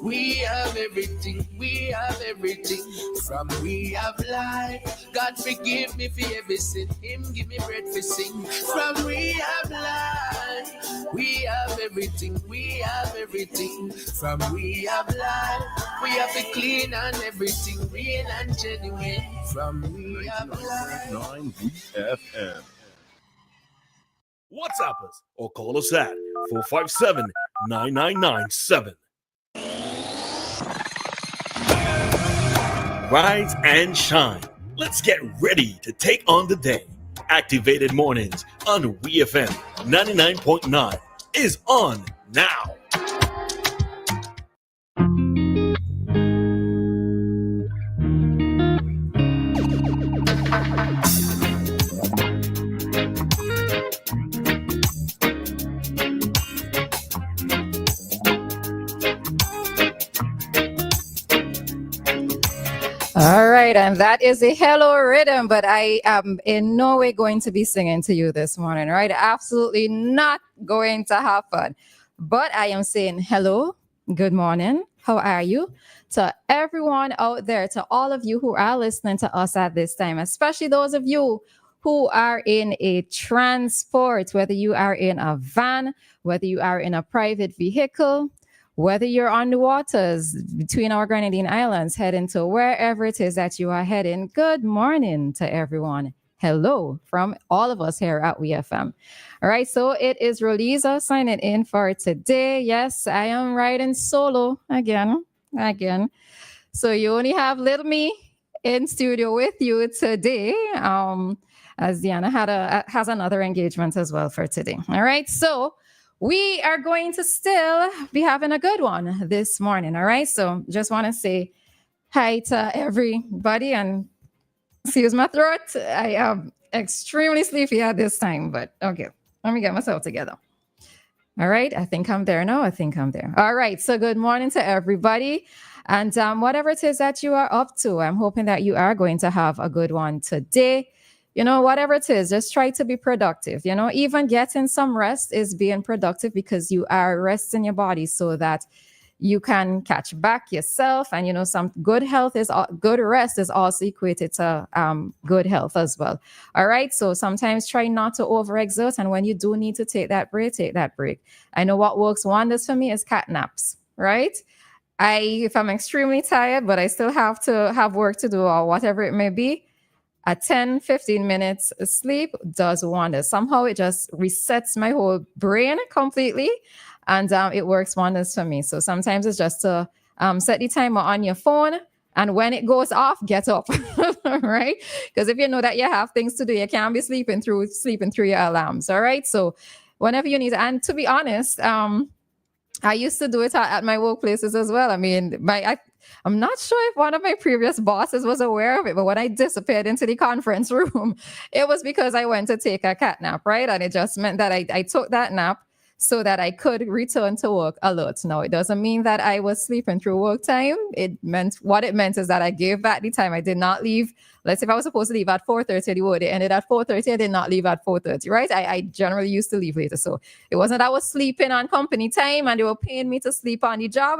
We have everything, we have everything. From we have life. God forgive me for every sin. Him give me bread for sing. From we have life. We have everything, we have everything. From we have life. We have it clean and everything real and genuine. From we have life. 9 WEFM. WhatsApp us or call us at 457-9997. Rise and shine. Let's get ready to take on the day. Activated Mornings on WEFM 99.9 is on now. All right, and that is a hello rhythm, but I am in no way going to be singing to you this morning, right? Absolutely not going to happen. But I am saying hello, good morning, how are you? To everyone out there, to all of you who are listening to us at this time, especially those of you who are in a transport, whether you are in a van, whether you are in a private vehicle, whether you're on the waters between our Grenadine Islands, heading to wherever it is that you are heading, good morning to everyone. Hello from all of us here at WEFM. All right, so it is Roleza signing in for today. Yes, I am riding solo again. So you only have little me in studio with you today, as Dianna has another engagement as well for today. All right, so we are going to still be having a good one this morning, all right? So just want to say hi to everybody and excuse my throat. I am extremely sleepy at this time, but okay, let me get myself together. All right, I think I'm there now. All right, so good morning to everybody. And whatever it is that you are up to, I'm hoping that you are going to have a good one today. You know, whatever it is, just try to be productive. You know, even getting some rest is being productive because you are resting your body so that you can catch back yourself. And, you know, some good rest is also equated to good health as well. All right. So sometimes try not to overexert. And when you do need to take that break. I know what works wonders for me is cat naps, right? If I'm extremely tired, but I still have to have work to do or whatever it may be, a 10-15 minutes sleep does wonders. Somehow it just resets my whole brain completely, and it works wonders for me. So sometimes it's just to set the timer on your phone, and when it goes off, get up, right? Because if you know that you have things to do, you can't be sleeping through your alarms, all right? So whenever you need, and to be honest, I used to do it at my workplaces as well. I mean, I'm not sure if one of my previous bosses was aware of it, but when I disappeared into the conference room, it was because I went to take a cat nap, right? And it just meant that I took that nap so that I could return to work alert. Now, it doesn't mean that I was sleeping through work time. What it meant is that I gave back the time. I did not leave. Let's say if I was supposed to leave at 4:30, the work ended at 4:30. I did not leave at 4:30, right? I generally used to leave later. So it wasn't that I was sleeping on company time and they were paying me to sleep on the job.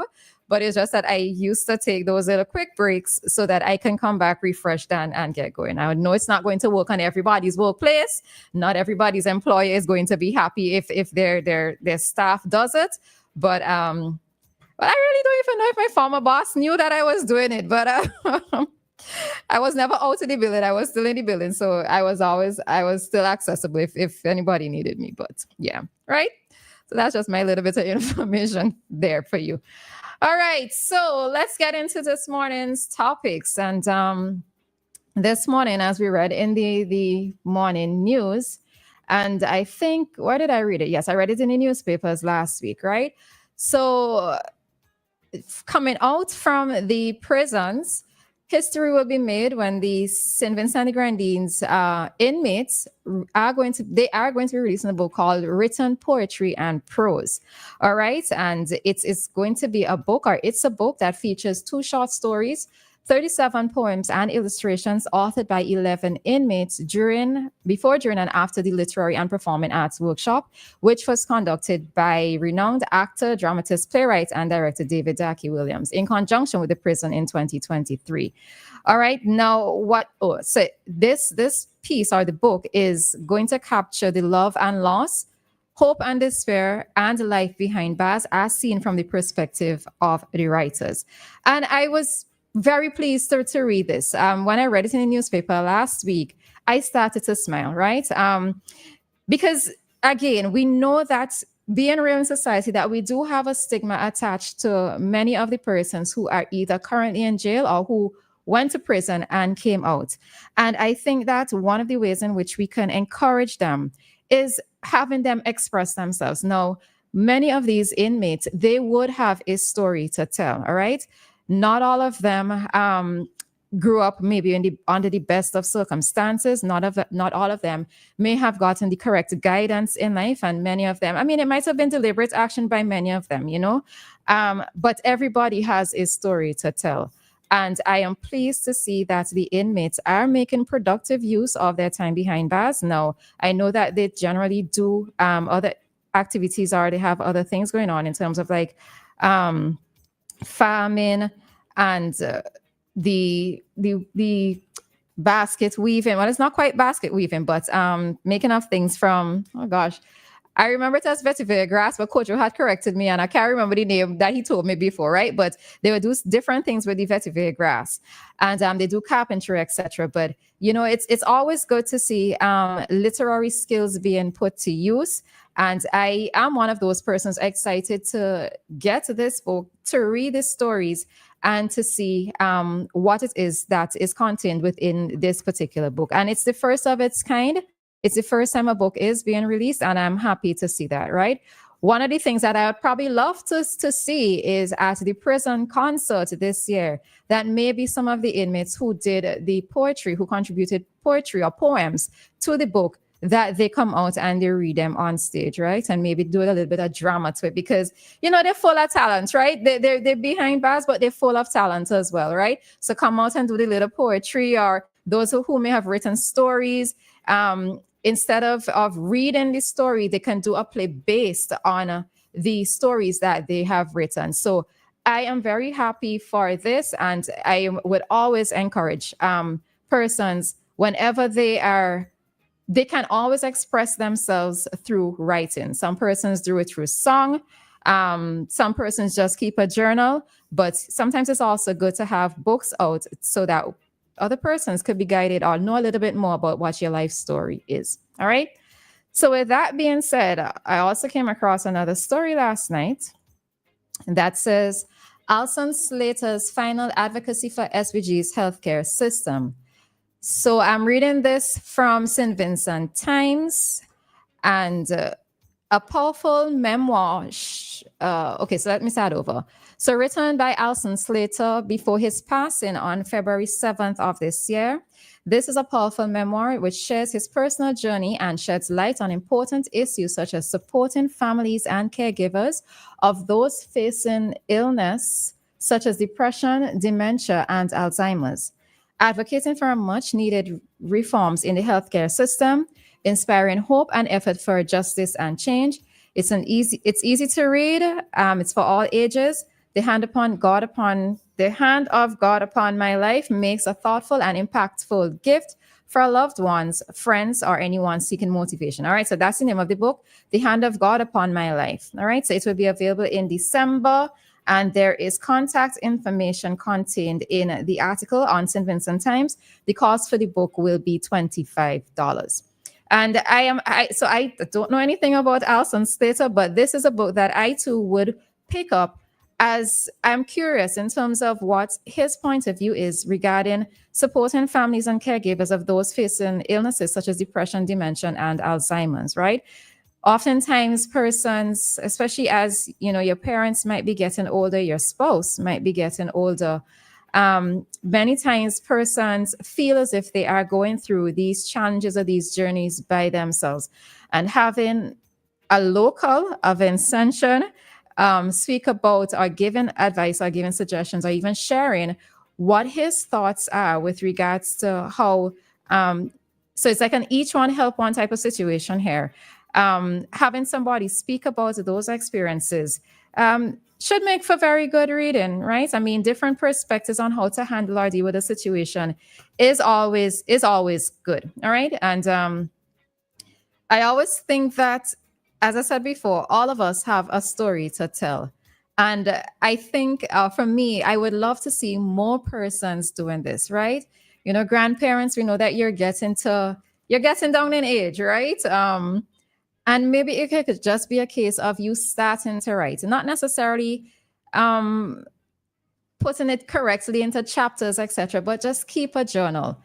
But it's just that I used to take those little quick breaks so that I can come back refreshed and get going. I know it's not going to work on everybody's workplace. Not everybody's employer is going to be happy if their staff does it. But I really don't even know if my former boss knew that I was doing it. But I was never out of the building. I was still in the building. So I was still accessible if anybody needed me. But yeah, right? So that's just my little bit of information there for you. All right, so let's get into this morning's topics. And this morning, as we read in the morning news, and I think, where did I read it? Yes, I read it in the newspapers last week, right? So coming out from the prisons, history will be made when the St. Vincent and Grenadines inmates are going to be releasing a book called Written Poetry and Prose. All right. And it's going to be a book, or it's a book that features 2 short stories 37 poems and illustrations authored by 11 inmates before, during, and after the Literary and Performing Arts Workshop, which was conducted by renowned actor, dramatist, playwright, and director David Darky Williams in conjunction with the prison in 2023. All right, now so this piece or the book is going to capture the love and loss, hope and despair, and life behind bars as seen from the perspective of the writers. And I was very pleased to read this. When I read it in the newspaper last week, I started to smile, right? Because again, we know that being real in society, that we do have a stigma attached to many of the persons who are either currently in jail or who went to prison and came out. And I think that one of the ways in which we can encourage them is having them express themselves. Now, many of these inmates, they would have a story to tell, all right? Not all of them grew up maybe under the best of circumstances. Not all of them may have gotten the correct guidance in life. And many of them, I mean, it might have been deliberate action by many of them, but everybody has a story to tell. And I am pleased to see that the inmates are making productive use of their time behind bars. Now, I know that they generally do other activities, or they have other things going on in terms of like farming and the basket weaving. Well, it's not quite basket weaving, but making of things from, oh gosh, I remember it as vetiver grass, but Coach had corrected me, and I can't remember the name that he told me before, right? But they would do different things with the vetiver grass, and they do carpentry, etc. But it's always good to see literary skills being put to use. And I am one of those persons excited to get this book, to read the stories, and to see what it is that is contained within this particular book. And it's the first of its kind. It's the first time a book is being released, and I'm happy to see that, right? One of the things that I would probably love to see is at the prison concert this year, that maybe some of the inmates who did the poetry, who contributed poetry or poems to the book, that they come out and they read them on stage, right? And maybe do a little bit of drama to it, because, they're full of talent, right? They're behind bars, but they're full of talent as well, right? So come out and do the little poetry, or those who may have written stories. Instead of reading the story, they can do a play based on the stories that they have written. So I am very happy for this, and I would always encourage persons, whenever they can always express themselves through writing. Some persons do it through song. Some persons just keep a journal, but sometimes it's also good to have books out so that other persons could be guided or know a little bit more about what your life story is. All right. So with that being said, I also came across another story last night that says Alson Slater's final advocacy for SVG's healthcare system. So I'm reading this from St. Vincent Times, and a powerful memoir. Okay, so let me start over. So written by Alson Slater before his passing on February 7th of this year. This is a powerful memoir which shares his personal journey and sheds light on important issues such as supporting families and caregivers of those facing illness such as depression, dementia, and Alzheimer's, advocating for much needed reforms in the healthcare system, inspiring hope and effort for justice and change. It's easy to read. It's for all ages. The hand of God upon my life makes a thoughtful and impactful gift for loved ones, friends, or anyone seeking motivation. All right, so that's the name of the book, The Hand of God Upon My Life. All right, so it will be available in December, and there is contact information contained in the article on St. Vincent Times. The cost for the book will be $25. And I don't know anything about Alson Slater, but this is a book that I too would pick up, as I'm curious in terms of what his point of view is regarding supporting families and caregivers of those facing illnesses such as depression, dementia, and Alzheimer's, right? Oftentimes persons, especially as your parents might be getting older, your spouse might be getting older, many times persons feel as if they are going through these challenges or these journeys by themselves, and having a local, a Vincentian, speak about or giving advice or giving suggestions or even sharing what his thoughts are with regards to how, so it's like an each one help one type of situation here. Having somebody speak about those experiences should make for very good reading, right? I mean, different perspectives on how to handle or deal with a situation is always good, all right? And I always think that, as I said before, all of us have a story to tell. And I think for me, I would love to see more persons doing this, right? You know, grandparents, we know that you're getting down in age, right? And maybe it could just be a case of you starting to write, not necessarily putting it correctly into chapters, etc., but just keep a journal.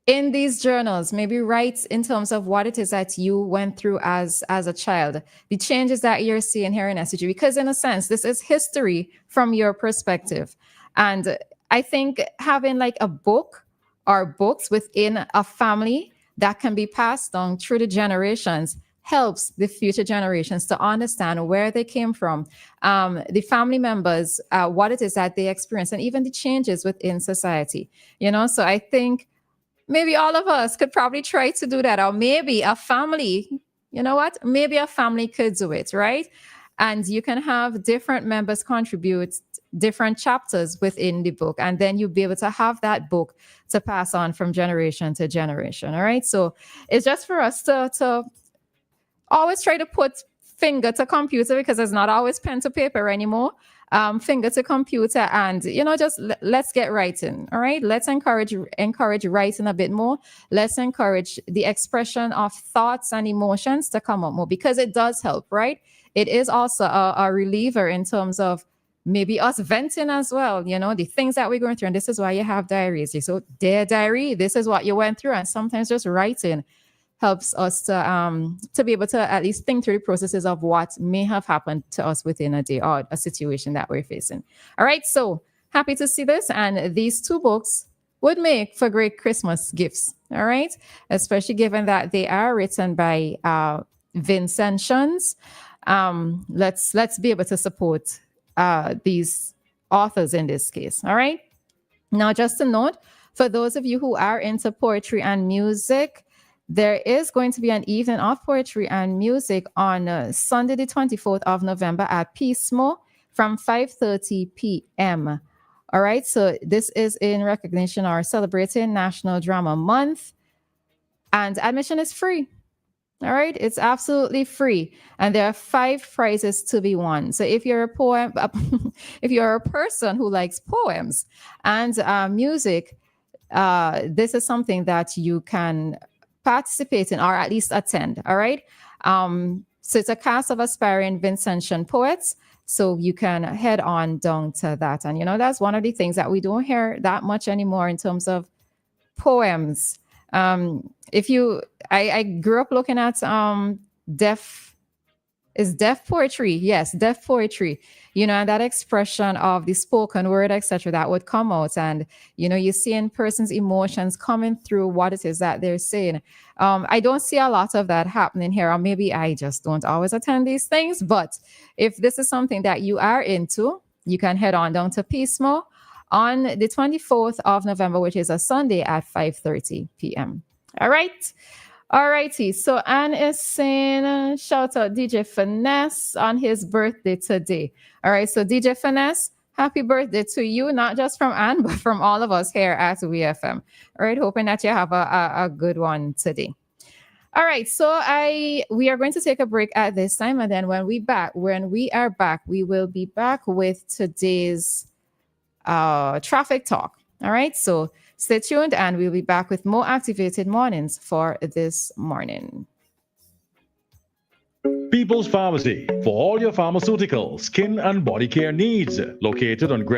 In these journals, maybe write in terms of what it is that you went through as a child, the changes that you're seeing here in SVG, because in a sense, this is history from your perspective. And I think having like a book or books within a family that can be passed on through the generations helps the future generations to understand where they came from, the family members, what it is that they experience, and even the changes within society. You know, so I think maybe all of us could probably try to do that, or maybe a family, you know what? Maybe a family could do it, right? And you can have different members contribute different chapters within the book, and then you'll be able to have that book to pass on from generation to generation, all right? So it's just for us to always try to put finger to computer, because there's not always pen to paper anymore. Finger to computer, and just let's get writing. All right, let's encourage writing a bit more. Let's encourage the expression of thoughts and emotions to come up more, because it does help, right? It is also a reliever in terms of maybe us venting as well, the things that we're going through. And this is why you have diaries. So dear diary, this is what you went through. And sometimes just writing helps us to be able to at least think through the processes of what may have happened to us within a day or a situation that we're facing. All right, so happy to see this. And these two books would make for great Christmas gifts, all right? Especially given that they are written by Vincentians. Let's be able to support these authors in this case, all right? Now, just a note, for those of you who are into poetry and music, there is going to be an evening of poetry and music on Sunday, the 24th of November at Peacemo from 5:30 p.m. All right, so this is in recognition or celebrating National Drama Month, and admission is free. All right, it's absolutely free, and there are 5 prizes to be won. So if you're if you're a person who likes poems and music, this is something that you can participate in, or at least attend. All right. So it's a cast of aspiring Vincentian poets. So you can head on down to that. And, that's one of the things that we don't hear that much anymore in terms of poems. I grew up looking at deaf poetry. Yes, deaf poetry, and that expression of the spoken word, etc., that would come out. And, you see in person's emotions coming through what it is that they're saying. I don't see a lot of that happening here, or maybe I just don't always attend these things. But if this is something that you are into, you can head on down to Peacemo on the 24th of November, which is a Sunday at 5:30 p.m. All right. All righty. So Anne is saying, shout out DJ Finesse on his birthday today. All right. So DJ Finesse, happy birthday to you, not just from Anne, but from all of us here at WEFM. All right. Hoping that you have a good one today. All right. So we are going to take a break at this time. And then when we are back, we will be back with today's traffic talk. All right. So stay tuned, and we'll be back with more Activated Mornings for this morning. People's Pharmacy, for all your pharmaceutical, skin and body care needs. Located on